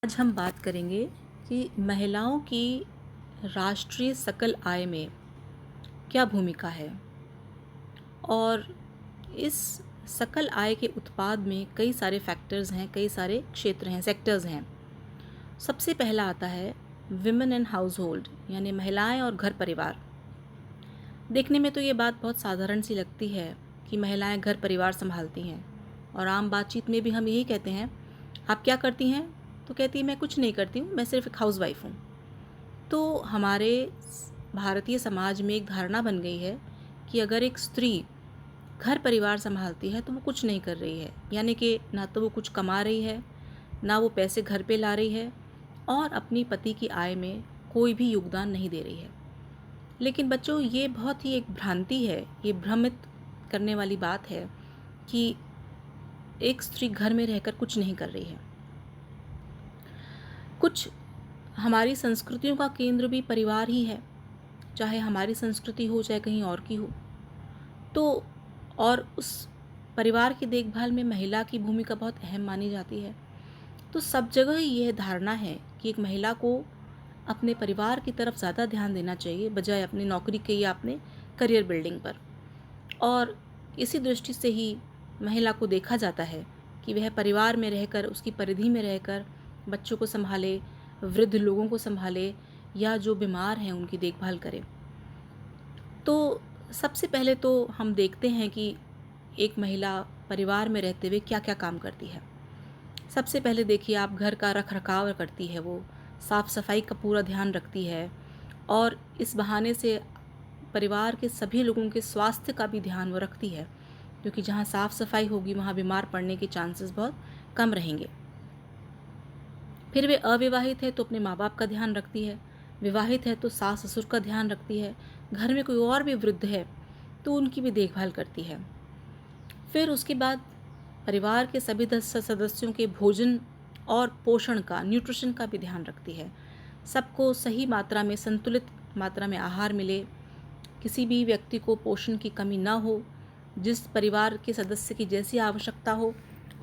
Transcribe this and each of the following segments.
आज हम बात करेंगे कि महिलाओं की राष्ट्रीय सकल आय में क्या भूमिका है और इस सकल आय के उत्पाद में कई सारे फैक्टर्स हैं, कई सारे क्षेत्र हैं, सेक्टर्स हैं। सबसे पहला आता है विमेन एंड हाउस होल्ड, यानी महिलाएं और घर परिवार। देखने में तो ये बात बहुत साधारण सी लगती है कि महिलाएं घर परिवार संभालती हैं, और आम बातचीत में भी हम यही कहते हैं, आप क्या करती हैं? तो कहती है मैं कुछ नहीं करती हूँ, मैं सिर्फ एक हाउस वाइफ हूँ। तो हमारे भारतीय समाज में एक धारणा बन गई है कि अगर एक स्त्री घर परिवार संभालती है तो वो कुछ नहीं कर रही है, यानी कि ना तो वो कुछ कमा रही है, ना वो पैसे घर पे ला रही है, और अपनी पति की आय में कोई भी योगदान नहीं दे रही है। लेकिन बच्चों, ये बहुत ही एक भ्रांति है, ये भ्रमित करने वाली बात है कि एक स्त्री घर में रहकर कुछ नहीं कर रही है। कुछ हमारी संस्कृतियों का केंद्र भी परिवार ही है, चाहे हमारी संस्कृति हो चाहे कहीं और की हो। तो और उस परिवार की देखभाल में महिला की भूमिका बहुत अहम मानी जाती है। तो सब जगह यह धारणा है कि एक महिला को अपने परिवार की तरफ ज़्यादा ध्यान देना चाहिए बजाय अपनी नौकरी के या अपने करियर बिल्डिंग पर। और इसी दृष्टि से ही महिला को देखा जाता है कि वह परिवार में रहकर, उसकी परिधि में रहकर बच्चों को संभाले, वृद्ध लोगों को संभाले, या जो बीमार हैं उनकी देखभाल करे। तो सबसे पहले तो हम देखते हैं कि एक महिला परिवार में रहते हुए क्या क्या काम करती है। सबसे पहले देखिए, आप घर का रख रखाव करती है, वो साफ़ सफाई का पूरा ध्यान रखती है, और इस बहाने से परिवार के सभी लोगों के स्वास्थ्य का भी ध्यान वो रखती है, क्योंकि जहाँ साफ़ सफाई होगी वहाँ बीमार पड़ने के चांसेस बहुत कम रहेंगे। फिर वे अविवाहित है तो अपने माँ बाप का ध्यान रखती है, विवाहित है तो सास ससुर का ध्यान रखती है, घर में कोई और भी वृद्ध है तो उनकी भी देखभाल करती है। फिर उसके बाद परिवार के सभी सदस्यों के भोजन और पोषण का, न्यूट्रिशन का भी ध्यान रखती है। सबको सही मात्रा में, संतुलित मात्रा में आहार मिले, किसी भी व्यक्ति को पोषण की कमी ना हो, जिस परिवार के सदस्य की जैसी आवश्यकता हो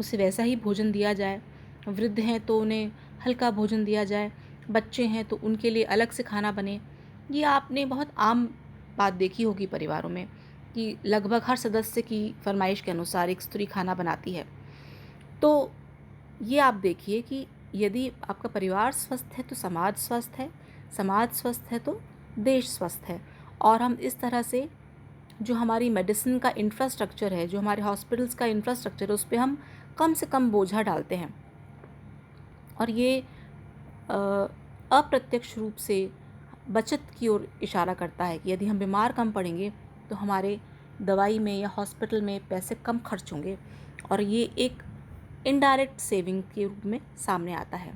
उसे वैसा ही भोजन दिया जाए। वृद्ध हैं तो उन्हें हल्का भोजन दिया जाए, बच्चे हैं तो उनके लिए अलग से खाना बने। ये आपने बहुत आम बात देखी होगी परिवारों में कि लगभग हर सदस्य की फरमाइश के अनुसार एक स्त्री खाना बनाती है। तो ये आप देखिए कि यदि आपका परिवार स्वस्थ है तो समाज स्वस्थ है, समाज स्वस्थ है तो देश स्वस्थ है। और हम इस तरह से जो हमारी मेडिसिन का इंफ्रास्ट्रक्चर है, जो हमारे हॉस्पिटल्स का इंफ्रास्ट्रक्चर है, उस पर हम कम से कम बोझा डालते हैं। और ये अप्रत्यक्ष रूप से बचत की ओर इशारा करता है कि यदि हम बीमार कम पड़ेंगे तो हमारे दवाई में या हॉस्पिटल में पैसे कम खर्च होंगे, और ये एक इनडायरेक्ट सेविंग के रूप में सामने आता है।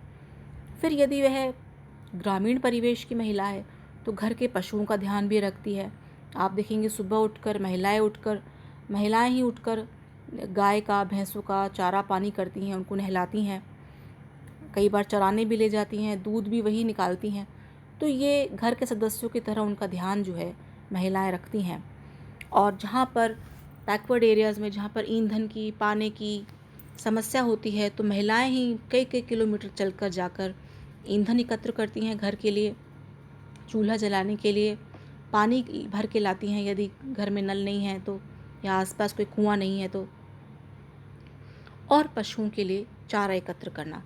फिर यदि वह ग्रामीण परिवेश की महिला है तो घर के पशुओं का ध्यान भी रखती है। आप देखेंगे सुबह उठकर महिलाएं ही उठकर गाय का, भैंसों का चारा पानी करती हैं, उनको नहलाती हैं, कई बार चराने भी ले जाती हैं, दूध भी वही निकालती हैं। तो ये घर के सदस्यों की तरह उनका ध्यान जो है महिलाएं रखती हैं। और जहाँ पर बैकवर्ड एरियाज़ में, जहाँ पर ईंधन की, पानी की समस्या होती है, तो महिलाएं ही कई कई किलोमीटर चलकर जाकर ईंधन एकत्र करती हैं घर के लिए, चूल्हा जलाने के लिए, पानी भर के लाती हैं यदि घर में नल नहीं है तो, या आसपास कोई कुआं नहीं है तो, और पशुओं के लिए चारा एकत्र करना।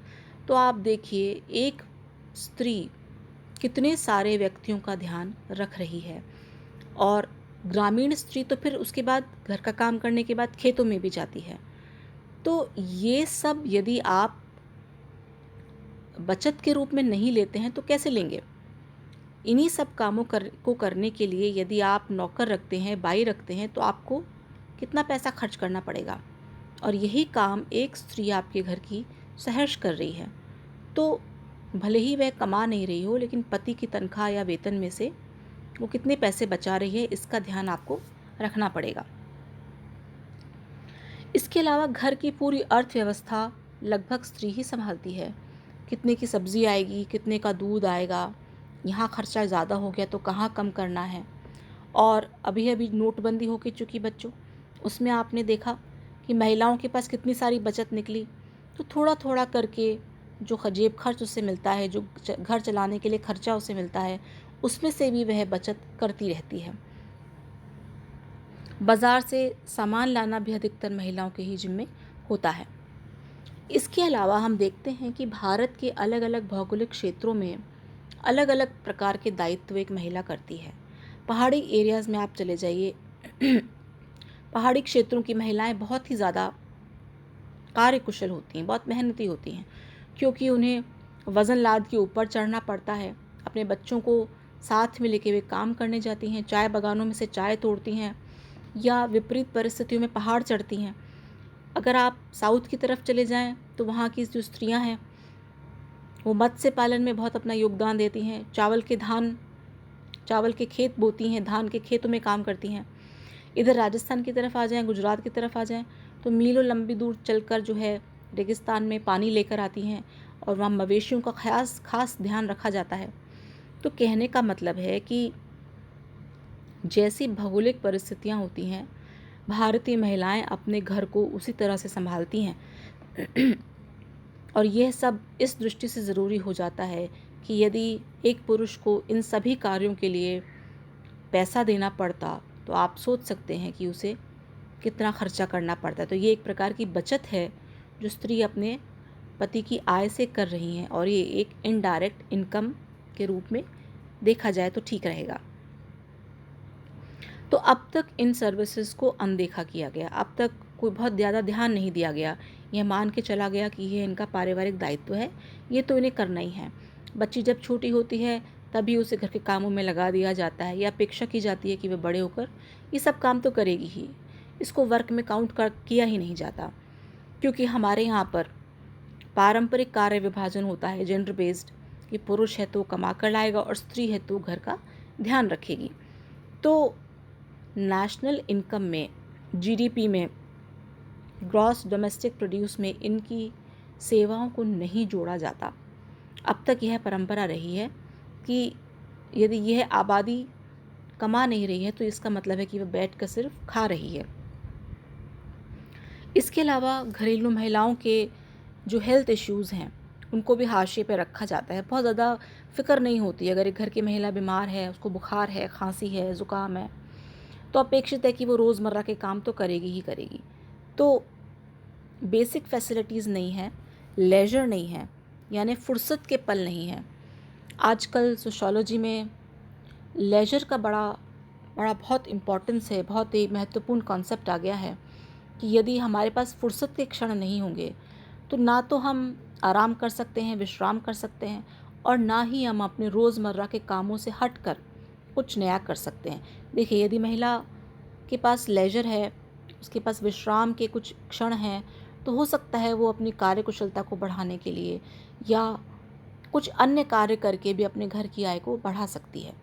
तो आप देखिए एक स्त्री कितने सारे व्यक्तियों का ध्यान रख रही है। और ग्रामीण स्त्री तो फिर उसके बाद घर का काम करने के बाद खेतों में भी जाती है। तो ये सब यदि आप बचत के रूप में नहीं लेते हैं तो कैसे लेंगे? इन्हीं सब कामों को करने के लिए यदि आप नौकर रखते हैं, बाई रखते हैं, तो आपको कितना पैसा खर्च करना पड़ेगा। और यही काम एक स्त्री आपके घर की सहर्ष कर रही है। तो भले ही वह कमा नहीं रही हो, लेकिन पति की तनख्वाह या वेतन में से वो कितने पैसे बचा रही है, इसका ध्यान आपको रखना पड़ेगा। इसके अलावा घर की पूरी अर्थव्यवस्था लगभग स्त्री ही संभालती है। कितने की सब्ज़ी आएगी, कितने का दूध आएगा, यहाँ खर्चा ज़्यादा हो गया तो कहाँ कम करना है। और अभी अभी नोटबंदी हो के चुकी बच्चों, उसमें आपने देखा कि महिलाओं के पास कितनी सारी बचत निकली। तो थोड़ा थोड़ा करके जो जेब खर्च उससे मिलता है, जो घर चलाने के लिए खर्चा उसे मिलता है, उसमें से भी वह बचत करती रहती है। बाज़ार से सामान लाना भी अधिकतर महिलाओं के ही जिम्मे होता है। इसके अलावा हम देखते हैं कि भारत के अलग अलग भौगोलिक क्षेत्रों में अलग अलग प्रकार के दायित्व एक महिला करती है। पहाड़ी एरियाज़ में आप चले जाइए, पहाड़ी क्षेत्रों की महिलाएं बहुत ही ज़्यादा कार्यकुशल होती हैं, बहुत मेहनती होती हैं, क्योंकि उन्हें वज़न लाद के ऊपर चढ़ना पड़ता है। अपने बच्चों को साथ में लेके वे काम करने जाती हैं, चाय बागानों में से चाय तोड़ती हैं या विपरीत परिस्थितियों में पहाड़ चढ़ती हैं। अगर आप साउथ की तरफ चले जाएं तो वहाँ की जो स्त्रियां हैं वो मत्स्य पालन में बहुत अपना योगदान देती हैं, चावल के खेत बोती हैं, धान के खेतों में काम करती हैं। इधर राजस्थान की तरफ आ जाएं, गुजरात की तरफ आ जाएं तो मीलों लंबी दूर चलकर जो है रेगिस्तान में पानी लेकर आती हैं और वहाँ मवेशियों का खास ध्यान रखा जाता है। तो कहने का मतलब है कि जैसी भौगोलिक परिस्थितियाँ होती हैं, भारतीय महिलाएं अपने घर को उसी तरह से संभालती हैं। और यह सब इस दृष्टि से ज़रूरी हो जाता है कि यदि एक पुरुष को इन सभी कार्यों के लिए पैसा देना पड़ता तो आप सोच सकते हैं कि उसे कितना खर्चा करना पड़ता है। तो ये एक प्रकार की बचत है जो स्त्री अपने पति की आय से कर रही हैं, और ये एक इनडायरेक्ट इनकम के रूप में देखा जाए तो ठीक रहेगा। तो अब तक इन सर्विसेज को अनदेखा किया गया, अब तक कोई बहुत ज़्यादा ध्यान नहीं दिया गया। यह मान के चला गया कि ये इनका पारिवारिक दायित्व है, ये तो इन्हें करना ही है। बच्ची जब छोटी होती है तभी उसे घर के कामों में लगा दिया जाता है या अपेक्षा की जाती है कि वह बड़े होकर ये सब काम तो करेगी ही। इसको वर्क में काउंट किया ही नहीं जाता, क्योंकि हमारे यहाँ पर पारंपरिक कार्य विभाजन होता है जेंडर बेस्ड, कि पुरुष है तो कमा कर लाएगा और स्त्री है तो घर का ध्यान रखेगी। तो नेशनल इनकम में, जीडीपी में, ग्रॉस डोमेस्टिक प्रोड्यूस में इनकी सेवाओं को नहीं जोड़ा जाता। अब तक यह परंपरा रही है कि यदि यह आबादी कमा नहीं रही है तो इसका मतलब है कि वह बैठ कर सिर्फ खा रही है। इसके अलावा घरेलू महिलाओं के जो हेल्थ इश्यूज़ हैं उनको भी हाशिए पे रखा जाता है। बहुत ज़्यादा फिक्र नहीं होती। अगर एक घर की महिला बीमार है, उसको बुखार है, खांसी है, ज़ुकाम है, तो अपेक्षित है कि वो रोज़मर्रा के काम तो करेगी ही करेगी। तो बेसिक फैसिलिटीज़ नहीं है, लेजर नहीं है, यानी फुर्सत के पल नहीं है। आजकल सोशोलॉजी में लेजर का बड़ा बहुत इम्पोर्टेंस है, बहुत ही महत्वपूर्ण कॉन्सेप्ट आ गया है कि यदि हमारे पास फुर्सत के क्षण नहीं होंगे तो ना तो हम आराम कर सकते हैं, विश्राम कर सकते हैं, और ना ही हम अपने रोज़मर्रा के कामों से हटकर कुछ नया कर सकते हैं। देखिए, यदि महिला के पास लेजर है, उसके पास विश्राम के कुछ क्षण हैं, तो हो सकता है वो अपनी कार्यकुशलता को बढ़ाने के लिए या कुछ अन्य कार्य करके भी अपने घर की आय को बढ़ा सकती है।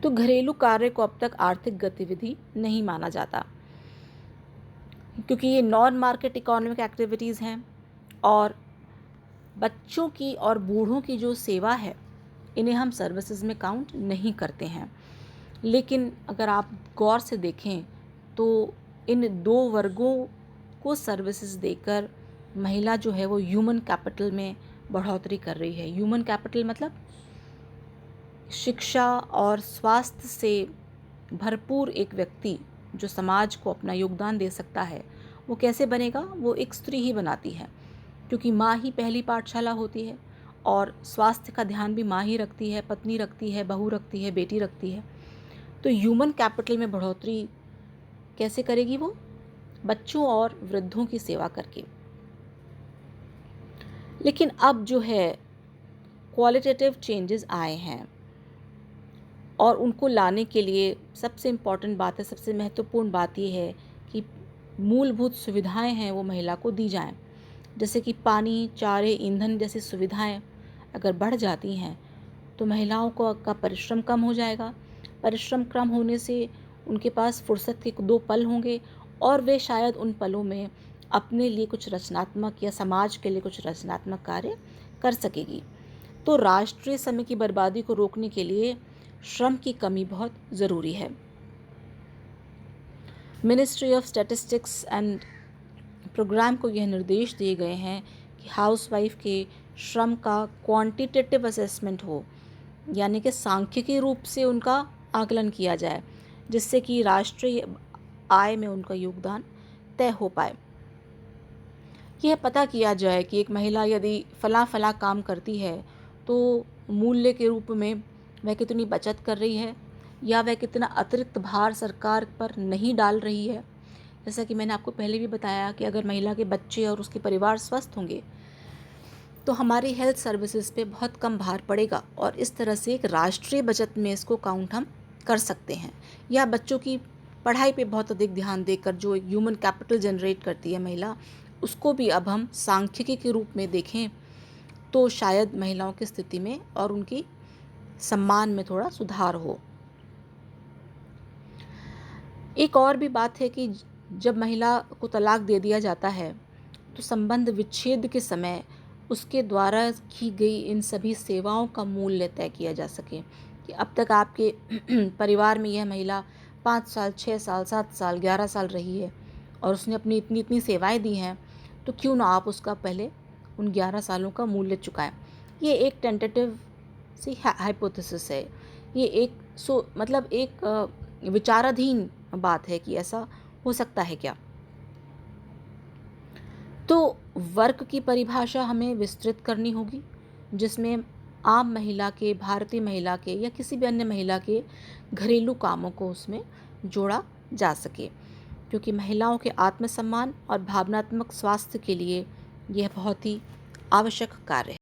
तो घरेलू कार्य को अब तक आर्थिक गतिविधि नहीं माना जाता, क्योंकि ये नॉन मार्केट इकोनॉमिक एक्टिविटीज़ हैं, और बच्चों की और बूढ़ों की जो सेवा है इन्हें हम सर्विसेज में काउंट नहीं करते हैं। लेकिन अगर आप गौर से देखें तो इन दो वर्गों को सर्विसेज देकर महिला जो है वो ह्यूमन कैपिटल में बढ़ोतरी कर रही है। ह्यूमन कैपिटल मतलब शिक्षा और स्वास्थ्य से भरपूर एक व्यक्ति जो समाज को अपना योगदान दे सकता है, वो कैसे बनेगा? वो एक स्त्री ही बनाती है, क्योंकि माँ ही पहली पाठशाला होती है, और स्वास्थ्य का ध्यान भी माँ ही रखती है, पत्नी रखती है, बहू रखती है, बेटी रखती है। तो ह्यूमन कैपिटल में बढ़ोतरी कैसे करेगी? वो बच्चों और वृद्धों की सेवा करके। लेकिन अब जो है क्वालिटेटिव चेंजेस आए हैं, और उनको लाने के लिए सबसे इम्पॉर्टेंट बात है, सबसे महत्वपूर्ण बात ये है कि मूलभूत सुविधाएं हैं वो महिला को दी जाएं। जैसे कि पानी, चारे, ईंधन जैसी सुविधाएं अगर बढ़ जाती हैं तो महिलाओं का परिश्रम कम हो जाएगा। परिश्रम कम होने से उनके पास फुर्सत के 2 पल होंगे, और वे शायद उन पलों में अपने लिए कुछ रचनात्मक या समाज के लिए कुछ रचनात्मक कार्य कर सकेगी। तो राष्ट्रीय समय की बर्बादी को रोकने के लिए श्रम की कमी बहुत ज़रूरी है। Ministry of statistics and programme को यह निर्देश दिए गए हैं कि हाउसवाइफ के श्रम का क्वांटिटेटिव असेसमेंट हो, यानी कि सांख्यिकी रूप से उनका आकलन किया जाए, जिससे कि राष्ट्रीय आय में उनका योगदान तय हो पाए। यह पता किया जाए कि एक महिला यदि फला काम करती है तो मूल्य के रूप में वह कितनी बचत कर रही है, या वह कितना अतिरिक्त भार सरकार पर नहीं डाल रही है। जैसा कि मैंने आपको पहले भी बताया कि अगर महिला के बच्चे और उसके परिवार स्वस्थ होंगे तो हमारी हेल्थ सर्विसेज पे बहुत कम भार पड़ेगा, और इस तरह से एक राष्ट्रीय बचत में इसको काउंट हम कर सकते हैं। या बच्चों की पढ़ाई पे बहुत अधिक ध्यान देकर जो ह्यूमन कैपिटल जनरेट करती है महिला, उसको भी अब हम सांख्यिकी के रूप में देखें तो शायद महिलाओं की स्थिति में और उनकी सम्मान में थोड़ा सुधार हो। एक और भी बात है कि जब महिला को तलाक दे दिया जाता है तो संबंध विच्छेद के समय उसके द्वारा की गई इन सभी सेवाओं का मूल्य तय किया जा सके, कि अब तक आपके परिवार में यह महिला 5 साल, 6 साल, 7 साल, 11 साल रही है और उसने अपनी इतनी इतनी सेवाएं दी हैं, तो क्यों ना आप उसका पहले उन 11 सालों का मूल्य चुकाएं। ये एक टेंटेटिव सी हाइपोथेसिस है, ये एक मतलब एक विचाराधीन बात है कि ऐसा हो सकता है क्या। तो वर्क की परिभाषा हमें विस्तृत करनी होगी, जिसमें आम महिला के, भारतीय महिला के या किसी भी अन्य महिला के घरेलू कामों को उसमें जोड़ा जा सके, क्योंकि महिलाओं के आत्मसम्मान और भावनात्मक स्वास्थ्य के लिए यह बहुत ही आवश्यक कार्य है।